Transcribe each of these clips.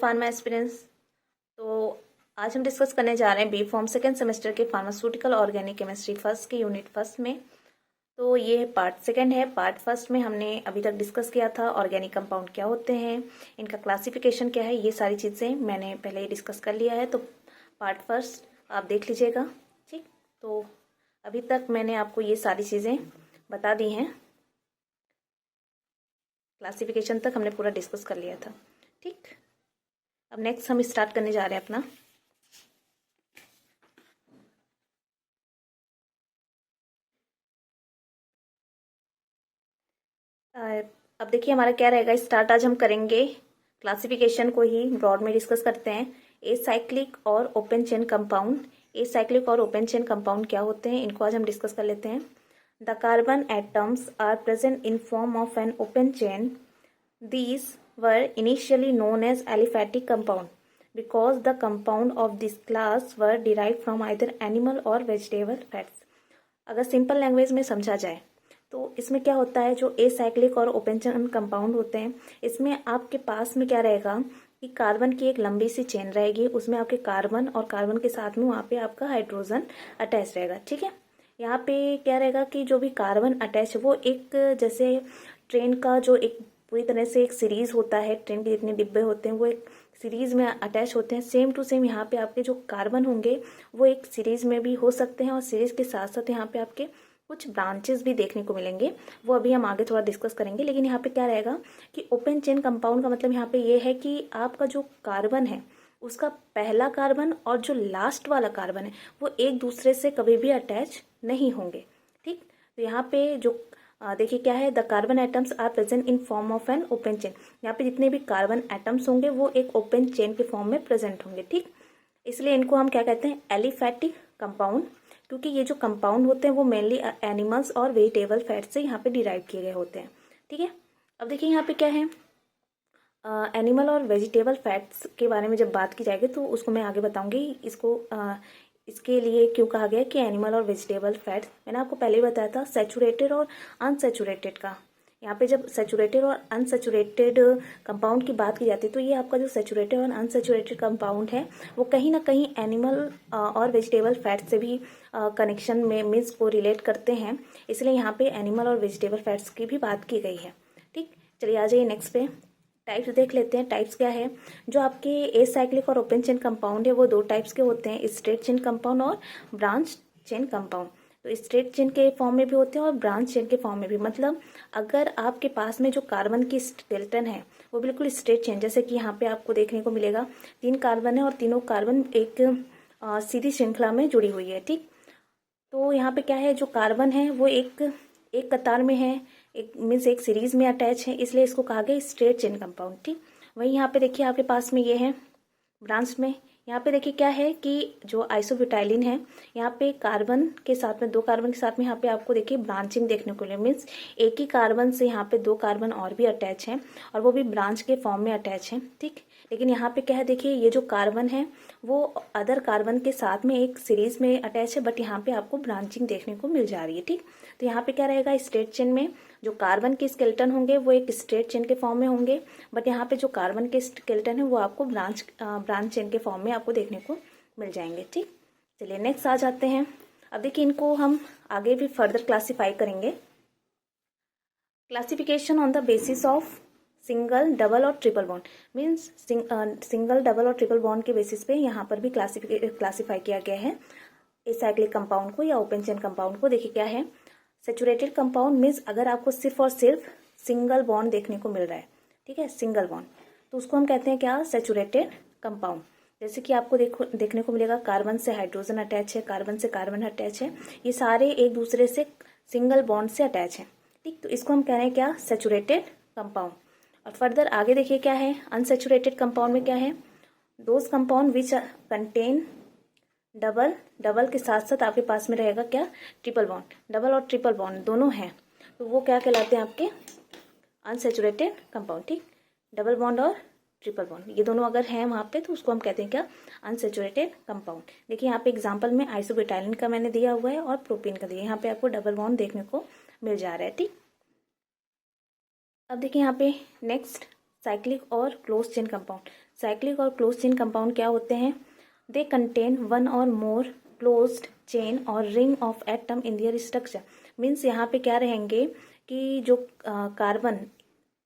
Pharma aspirants. तो आज हम डिस्कस करने जा रहे हैं बी फॉर्म सेकेंड सेमेस्टर के फार्मास्यूटिकल ऑर्गेनिक केमिस्ट्री फर्स्ट के यूनिट फर्स्ट में। तो ये पार्ट सेकेंड है। पार्ट फर्स्ट में हमने अभी तक डिस्कस किया था ऑर्गेनिक कंपाउंड क्या होते हैं, इनका क्लासिफिकेशन क्या है, ये सारी चीज़ें मैंने पहले ही डिस्कस कर लिया है। तो पार्ट फर्स्ट आप देख लीजिएगा, ठीक। तो अभी तक मैंने आपको ये सारी चीज़ें बता दी हैं, क्लासिफिकेशन तक हमने पूरा डिस्कस कर लिया था, ठीक। अब नेक्स्ट हम स्टार्ट करने जा रहे हैं अपना। अब देखिए हमारा क्या रहेगा स्टार्ट। आज हम करेंगे क्लासिफिकेशन को ही ब्रॉड में डिस्कस करते हैं। ए साइक्लिक और open chain compound, a cyclic और ओपन चेन कंपाउंड क्या होते हैं, इनको आज हम डिस्कस कर लेते हैं। The carbon atoms are present in form of an open chain. These were initially known as aliphatic compound because the compound of this class were derived from either animal or vegetable fats। अगर simple language में समझा जाए तो इसमें क्या होता है, जो एसाइक्लिक और ओपन चेन कंपाउंड होते हैं, इसमें आपके पास में क्या रहेगा कि कार्बन की एक लंबी सी चेन रहेगी, उसमें आपके कार्बन और कार्बन के साथ में वहाँ पे आपका हाइड्रोजन अटैच रहेगा, ठीक है। यहाँ पे क्या रहेगा कि जो भी कार्बन अटैच वो एक जैसे ट्रेन का जो एक पूरी तरह से एक सीरीज होता है, ट्रेन के जितने डिब्बे होते हैं वो एक सीरीज में अटैच होते हैं। सेम टू सेम यहाँ पे आपके जो कार्बन होंगे वो एक सीरीज में भी हो सकते हैं और सीरीज के साथ साथ यहाँ पे आपके कुछ ब्रांचेस भी देखने को मिलेंगे, वो अभी हम आगे थोड़ा डिस्कस करेंगे। लेकिन यहाँ पे क्या रहेगा कि ओपन चेन कंपाउंड का मतलब यहाँ पे ये है कि आपका जो कार्बन है उसका पहला कार्बन और जो लास्ट वाला कार्बन है वो एक दूसरे से कभी भी अटैच नहीं होंगे, ठीक। तो यहाँ पे जो देखिए क्या है, the carbon atoms are present in form of an open chain. यहाँ पे जितने भी कार्बन एटम्स होंगे वो एक ओपन चेन के फॉर्म में प्रेजेंट होंगे, ठीक। इसलिए इनको हम क्या कहते हैं, एलिफैटिक कंपाउंड, क्योंकि ये जो कंपाउंड होते हैं वो मेनली एनिमल्स और वेजिटेबल फैट से यहाँ पे डिराइव किए गए होते हैं, ठीक है। अब देखिए यहाँ पे क्या है, एनिमल और वेजिटेबल फैट्स के बारे में जब बात की जाएगी तो उसको मैं आगे बताऊंगी। इसको इसके लिए क्यों कहा गया कि एनिमल और वेजिटेबल फैट, मैंने आपको पहले ही बताया था सैचुरेटेड और अनसैचुरेटेड का। यहाँ पे जब सैचुरेटेड और अनसैचुरेटेड कंपाउंड की बात की जाती है तो ये आपका जो सैचुरेटेड और अनसैचुरेटेड कंपाउंड है वो कहीं ना कहीं एनिमल और वेजिटेबल फैट से भी कनेक्शन में मीन्स को रिलेट करते हैं, इसलिए यहाँ पे एनिमल और वेजिटेबल फैट्स की भी बात की गई है, ठीक। चलिए आ जाइए नेक्स्ट पे, टाइप्स देख लेते हैं। टाइप्स क्या है, जो आपके एसाइक्लिक और ओपन चेन कंपाउंड है वो दो टाइप्स के होते हैं, स्ट्रेट चेन कंपाउंड और ब्रांच चेन कंपाउंड। तो स्ट्रेट चेन के फॉर्म में भी होते हैं और ब्रांच चेन के फॉर्म में भी, मतलब अगर आपके पास में जो कार्बन की स्केलेटन है वो बिल्कुल स्ट्रेट चेन, जैसे कि यहाँ पे आपको देखने को मिलेगा 3 कार्बन है और तीनों कार्बन एक सीधी श्रृंखला में जुड़ी हुई है, ठीक। तो यहाँ पे क्या है, जो कार्बन है वो एक कतार में है, एक मीन्स एक सीरीज में अटैच है, इसलिए इसको कहा गया स्ट्रेट चेन कंपाउंड, ठीक। वहीं यहाँ पे देखिए आपके पास में ये है ब्रांच में, यहाँ पे देखिए क्या है कि जो आइसोब्यूटाइलिन है यहाँ पे कार्बन के साथ में, 2 कार्बन के साथ में यहाँ पे आपको देखिए ब्रांचिंग देखने को मिले, मीन्स एक ही कार्बन से यहाँ पे 2 कार्बन और भी अटैच हैं और वो भी ब्रांच के फॉर्म में अटैच हैं, ठीक। लेकिन यहाँ पे क्या है, देखिए ये जो कार्बन है वो अदर कार्बन के साथ में एक सीरीज में अटैच है, बट यहाँ पे आपको ब्रांचिंग देखने को मिल जा रही है, ठीक। तो यहाँ पे क्या रहेगा, स्ट्रेट चेन में जो कार्बन के स्केलेटन होंगे वो एक स्ट्रेट चेन के फॉर्म में होंगे, बट यहाँ पे जो कार्बन के स्केलेटन है वो आपको ब्रांच चेन के फॉर्म में आपको देखने को मिल जाएंगे, ठीक। चलिए नेक्स्ट आ जाते हैं। अब देखिए इनको हम आगे भी फर्दर क्लासीफाई करेंगे। Classification on the basis of single, double और triple bond, means single, double और ट्रिपल बॉन्ड के बेसिस पे यहाँ पर भी क्लासीफाई किया गया है एसाइक्लिक कंपाउंड को या ओपन चेन कंपाउंड को। देखिए क्या है, सैचुरेटेड कंपाउंड मीन्स अगर आपको सिर्फ और सिर्फ सिंगल बॉन्ड देखने को मिल रहा है, ठीक है, सिंगल बॉन्ड, तो उसको हम कहते हैं क्या, सैचुरेटेड कंपाउंड। जैसे कि आपको देखने को मिलेगा कार्बन से हाइड्रोजन अटैच है, कार्बन से कार्बन अटैच है, ये सारे एक दूसरे से सिंगल बॉन्ड से अटैच है, ठीक। तो इसको हम कह रहे हैं क्या, सैचुरेटेड कंपाउंड। और फर्दर आगे देखिए क्या है, अनसैचुरेटेड कंपाउंड में क्या है, those compound which contain double, double के साथ साथ आपके पास में रहेगा क्या, ट्रिपल बॉन्ड, डबल और ट्रिपल बॉन्ड दोनों हैं, तो वो क्या कहलाते हैं आपके अनसैचुरेटेड कंपाउंड, ठीक। डबल बॉन्ड और ट्रिपल बॉन्ड ये दोनों अगर हैं वहाँ पे तो उसको हम कहते हैं क्या, अनसैचुरेटेड कंपाउंड। देखिए यहाँ पे एग्जांपल में आइसोब्यूटाइलिन का मैंने दिया हुआ है और प्रोपीन का दिया, यहाँ पे आपको डबल बॉन्ड देखने को मिल जा रहा है, ठीक। अब देखिए यहाँ पे next cyclic or close chain compound. Cyclic or close chain compound क्या होते हैं? They contain one or more closed chain or ring of atom in their structure. Means यहाँ पे क्या रहेंगे कि जो कार्बन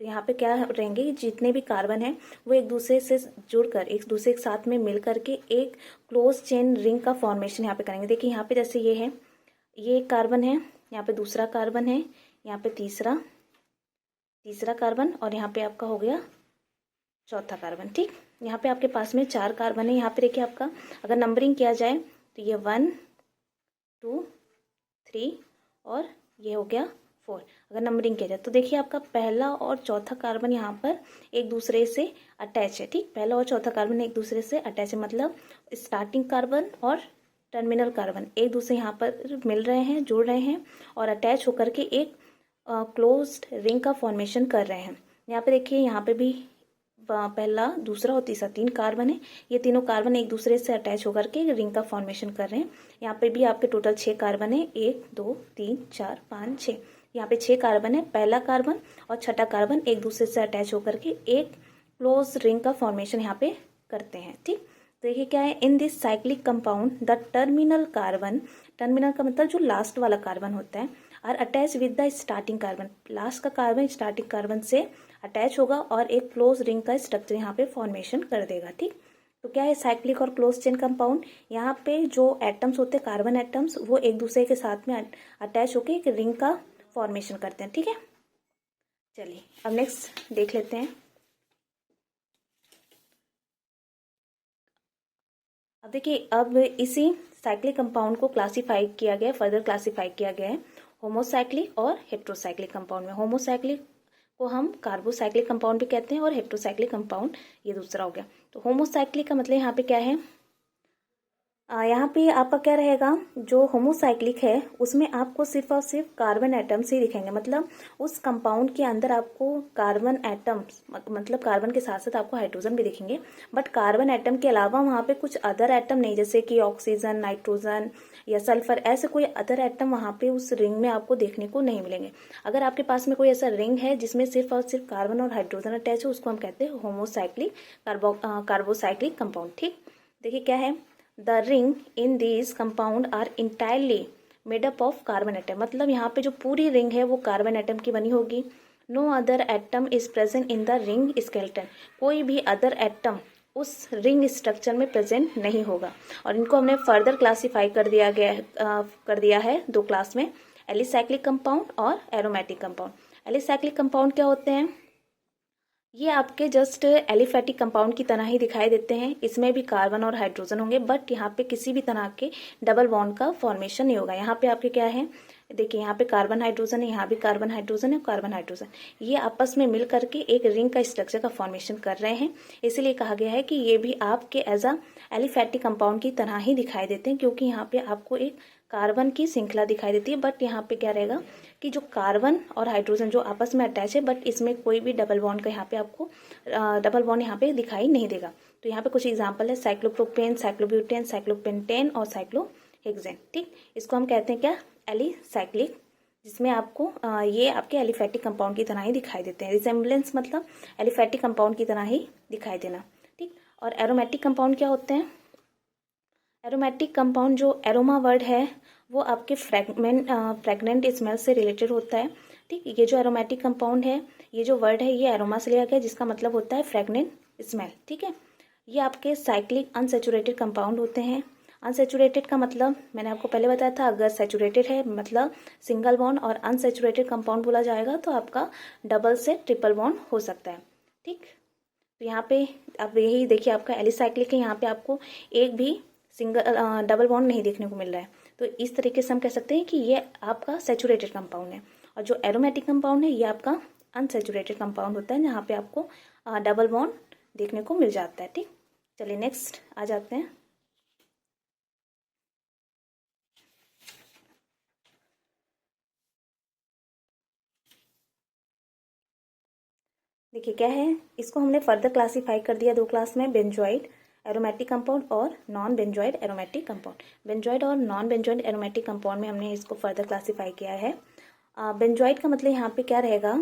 यहाँ पे क्या रहेंगे, जितने भी कार्बन है वो एक दूसरे से जुड़कर एक दूसरे के साथ में मिल करके एक क्लोज चेन रिंग का फॉर्मेशन यहाँ पे करेंगे। देखिए यहाँ पे जैसे ये है, ये एक कार्बन है, यहाँ पे दूसरा कार्बन है, यहाँ पे तीसरा कार्बन और यहाँ पे आपका हो गया चौथा कार्बन। ठीक, यहाँ पे आपके पास में 4 कार्बन है। यहाँ पे देखिए आपका अगर नंबरिंग किया जाए तो ये 1 2 3 और ये हो गया 4। अगर नंबरिंग किया जाए तो देखिए आपका पहला और चौथा कार्बन यहाँ पर एक दूसरे से अटैच है। ठीक, पहला और चौथा कार्बन एक दूसरे से अटैच है, मतलब स्टार्टिंग कार्बन और टर्मिनल कार्बन एक दूसरे यहाँ पर मिल रहे हैं, जुड़ रहे हैं और अटैच होकर के एक क्लोज्ड रिंग का फॉर्मेशन कर रहे हैं। यहाँ पे देखिए, यहाँ पे भी पहला, दूसरा और तीसरा 3 कार्बन है। ये तीनों कार्बन एक दूसरे से अटैच होकर के रिंग का फॉर्मेशन कर रहे हैं। यहाँ पे भी आपके टोटल 6 कार्बन है, 1 2 3 4 5 6। यहाँ पे 6 कार्बन है, पहला कार्बन और छठा कार्बन एक दूसरे से अटैच होकर के एक क्लोज रिंग का फॉर्मेशन यहाँ पे करते हैं। ठीक, देखिए क्या है, in this cyclic compound the terminal carbon, terminal का मतलब जो लास्ट वाला कार्बन होता है, are attach with the starting carbon, last का कार्बन स्टार्टिंग कार्बन से अटैच होगा और एक क्लोज रिंग का स्ट्रक्चर यहाँ पे फॉर्मेशन कर देगा। ठीक, तो क्या है cyclic or close chain compound, यहाँ पे जो एटम्स होते हैं कार्बन एटम्स वो एक दूसरे के साथ में अटैच होकर एक रिंग का फॉर्मेशन करते हैं। ठीक है, चलिए अब नेक्स्ट देख लेते हैं। अब देखिए, अब इसी साइक्लिक कंपाउंड को क्लासिफाई किया गया, फर्दर क्लासिफाई किया गया है होमोसाइक्लिक और हेट्रोसाइक्लिक कंपाउंड में। होमोसाइक्लिक को हम कार्बोसाइक्लिक कंपाउंड भी कहते हैं और हेट्रोसाइक्लिक कंपाउंड ये दूसरा हो गया। तो होमोसाइक्लिक का मतलब यहाँ पे क्या है, यहाँ पे आपका क्या रहेगा, जो होमोसाइक्लिक है उसमें आपको सिर्फ और सिर्फ कार्बन एटम्स ही दिखेंगे, मतलब उस कंपाउंड के अंदर आपको कार्बन एटम्स, मतलब कार्बन के साथ साथ आपको हाइड्रोजन भी दिखेंगे, बट कार्बन एटम के अलावा वहाँ पे कुछ अदर एटम नहीं, जैसे कि ऑक्सीजन, नाइट्रोजन या सल्फर, ऐसे कोई अदर एटम वहाँ पे उस रिंग में आपको देखने को नहीं मिलेंगे। अगर आपके पास में कोई ऐसा रिंग है जिसमें सिर्फ और सिर्फ कार्बन और हाइड्रोजन अटैच है, उसको हम कहते हैं होमोसाइक्लिक कार्बोसाइक्लिक कंपाउंड। ठीक, देखिए क्या है, the ring in this compound are entirely made up of carbon atom, मतलब यहाँ पे जो पूरी रिंग है वो कार्बन एटम की बनी होगी। No other atom is present in the ring skeleton, कोई भी अदर एटम उस रिंग स्ट्रक्चर में प्रेजेंट नहीं होगा। और इनको हमने फर्दर क्लासिफाई कर दिया है 2 क्लास में, एलिसाइक्लिक कंपाउंड और एरोमेटिक कंपाउंड। एलिसाइक्लिक कंपाउंड क्या होते हैं, ये आपके जस्ट एलिफेटिक कंपाउंड की तरह ही दिखाई देते हैं, इसमें भी कार्बन और हाइड्रोजन होंगे, बट यहाँ पे किसी भी तरह के डबल बॉन्ड का फॉर्मेशन नहीं होगा। यहाँ पे आपके क्या है, देखिए यहाँ पे कार्बन हाइड्रोजन है, यहाँ भी कार्बन हाइड्रोजन है, कार्बन हाइड्रोजन, ये आपस में मिल करके एक रिंग का स्ट्रक्चर का फॉर्मेशन कर रहे हैं। इसीलिए कहा गया है कि ये भी आपके एज अ एलिफेटिक कंपाउंड की तरह ही दिखाई देते हैं, क्योंकि यहाँ पे आपको एक कार्बन की श्रृंखला दिखाई देती है, बट यहाँ पे क्या रहेगा कि जो कार्बन और हाइड्रोजन जो आपस में अटैच है, बट इसमें कोई भी डबल बॉन्ड का यहाँ पे आपको डबल बॉन्ड यहाँ पे दिखाई नहीं देगा। तो यहाँ पे कुछ एग्जांपल है, साइक्लोप्रोपेन, साइक्लोब्यूटेन, साइक्लोपेंटेन और साइक्लोहेक्सेन। ठीक, इसको हम कहते हैं क्या, एलिसाइक्लिक, जिसमें आपको ये आपके एलिफेटिक कंपाउंड की तरह ही दिखाई देते हैं। रिसेम्बलेंस मतलब एलिफेटिक कंपाउंड की तरह ही दिखाई देना। ठीक, और एरोमेटिक कंपाउंड क्या होते हैं, एरोमेटिक कंपाउंड, जो एरोमा वर्ड है वो आपके फ्रेगनेंट स्मेल से रिलेटेड होता है। ठीक, ये जो एरोमेटिक कंपाउंड है, ये जो वर्ड है ये एरोमा से लिया गया, जिसका मतलब होता है फ्रेगनेंट स्मेल। ठीक है, ये आपके साइक्लिक अनसेचुरेटेड कंपाउंड होते हैं। अनसेचुरेटेड का मतलब मैंने आपको पहले बताया था, अगर सेचुरेटेड है मतलब सिंगल बॉन्ड, और अनसेचुरेटेड कंपाउंड बोला जाएगा तो आपका डबल से ट्रिपल बॉन्ड हो सकता है। ठीक, तो यहाँ पे अब यही देखिए आपका एलिसाइक्लिक है, यहाँ पे आपको एक भी सिंगल डबल बॉन्ड नहीं देखने को मिल रहा है, तो इस तरीके से हम कह सकते हैं कि ये आपका सेचुरेटेड कंपाउंड है। और जो एरोमेटिक कंपाउंड है ये आपका अनसेचुरेटेड कंपाउंड होता है, जहाँ पे आपको डबल बॉन्ड देखने को मिल जाता है। ठीक, चलिए नेक्स्ट आ जाते हैं। देखिए क्या है, इसको हमने फर्दर क्लासिफाई कर दिया 2 क्लास में, बेंजोइड एरोमेटिक कंपाउंड और non benzoid aromatic compound. Benzoid और नॉन बेंजोइड एरोमेटिक कंपाउंड में हमने इसको फर्दर क्लासिफाई किया है। बेंजोइड का मतलब यहाँ पे क्या रहेगा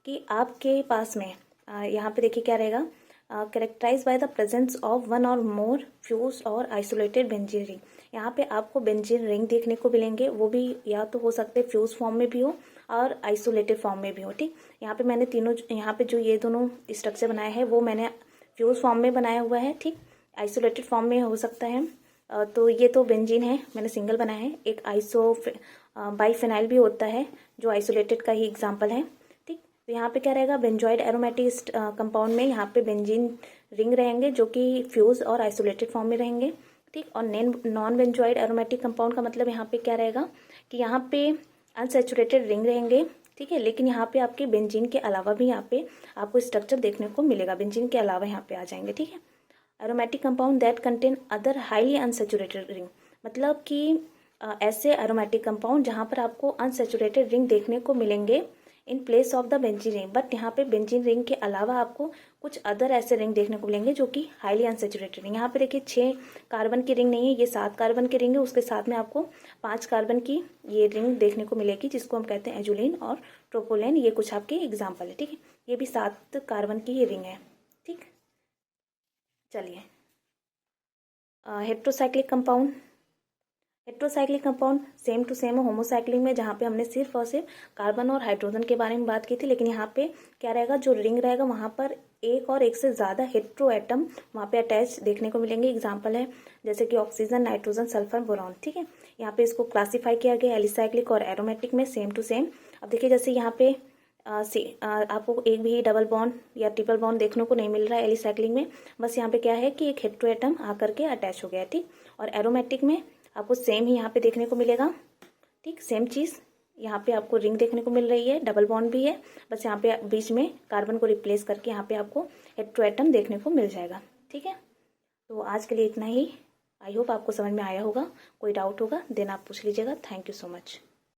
कि आपके पास में यहाँ पे देखिए क्या रहेगा characterize by the presence of one or more fuse or isolated benzene ring. यहाँ पे आपको बेंजीन रिंग देखने को मिलेंगे, वो भी या तो हो सकते फ्यूज फॉर्म में भी हो और आइसोलेटेड फॉर्म में भी हो। ठीक, यहाँ पे मैंने तीनों, यहाँ पे जो ये दोनों स्ट्रक्चर बनाया है वो मैंने फ्यूज फॉर्म में बनाया हुआ है। ठीक, आइसोलेटेड फॉर्म में हो सकता है। तो ये तो बेंजीन है, मैंने सिंगल बनाया है। एक बाइफेनाइल भी होता है जो आइसोलेटेड का ही एग्जाम्पल है। ठीक, तो यहाँ पे क्या रहेगा, बेंजॉइड एरोमेटिक कंपाउंड में यहाँ पे बेंजीन रिंग रहेंगे जो कि फ्यूज और आइसोलेटेड फॉर्म में रहेंगे। ठीक, और नॉन बेंजॉइड एरोमेटिक कंपाउंड का मतलब यहाँ पे क्या रहेगा कि यहाँ पे अनसेचुरेटेड रिंग रहेंगे। ठीक है, लेकिन यहाँ पे आपके बेंजीन के अलावा भी यहाँ पे आपको स्ट्रक्चर देखने को मिलेगा, बेंजीन के अलावा यहाँ पे आ जाएंगे। ठीक है, aromatic compound that contain other highly unsaturated ring, मतलब कि ऐसे एरोमेटिक कंपाउंड जहाँ पर आपको अनसेचुरेटेड रिंग देखने को मिलेंगे in place of the benzene ring, but यहाँ पे बेंजीन रिंग के अलावा आपको कुछ अदर ऐसे रिंग देखने को मिलेंगे जो कि हाईली अनसेचुरेटेड रिंग। यहाँ पे देखिए 6 कार्बन की रिंग नहीं है, ये 7 कार्बन की रिंग है, उसके साथ में आपको 5 कार्बन की ये रिंग देखने को मिलेगी जिसको हम कहते हैं एजुलिन और ट्रोपोलिन। ये कुछ आपके एग्जाम्पल है। ठीक है, ये भी 7 कार्बन की ये रिंग है। ठीक, चलिए heterocyclic compound. Heterocyclic compound same to same homocyclic में, जहाँ पे हमने सिर्फ और सिर्फ कार्बन और हाइड्रोजन के बारे में बात की थी, लेकिन यहाँ पे क्या रहेगा, जो रिंग रहेगा वहाँ पर एक और एक से ज़्यादा हेट्रो एटम वहाँ पे अटैच देखने को मिलेंगे। एग्जाम्पल है जैसे कि ऑक्सीजन, नाइट्रोजन, सल्फर, बोरॉन। ठीक है, यहाँ पे इसको क्लासीफाई किया गया एलिसाइक्लिक और एरोमेटिक में सेम टू सेम। अब देखिए जैसे यहाँ पे आपको एक भी डबल बॉन्ड या ट्रिपल बॉन्ड देखने को नहीं मिल रहा है एलिसाइक्लिक में, बस यहाँ पे क्या है कि एक हेट्रो एटम आकर के अटैच हो गया है। ठीक, और एरोमेटिक में आपको सेम ही यहाँ पे देखने को मिलेगा। ठीक, सेम चीज़ यहाँ पे आपको रिंग देखने को मिल रही है, डबल बॉन्ड भी है, बस यहाँ पे बीच में कार्बन को रिप्लेस करके यहाँ पे आपको हेट्रो एटम देखने को मिल जाएगा। ठीक है, तो आज के लिए इतना ही। आई होप आपको समझ में आया होगा। कोई डाउट होगा देन आप पूछ लीजिएगा। Thank you so much.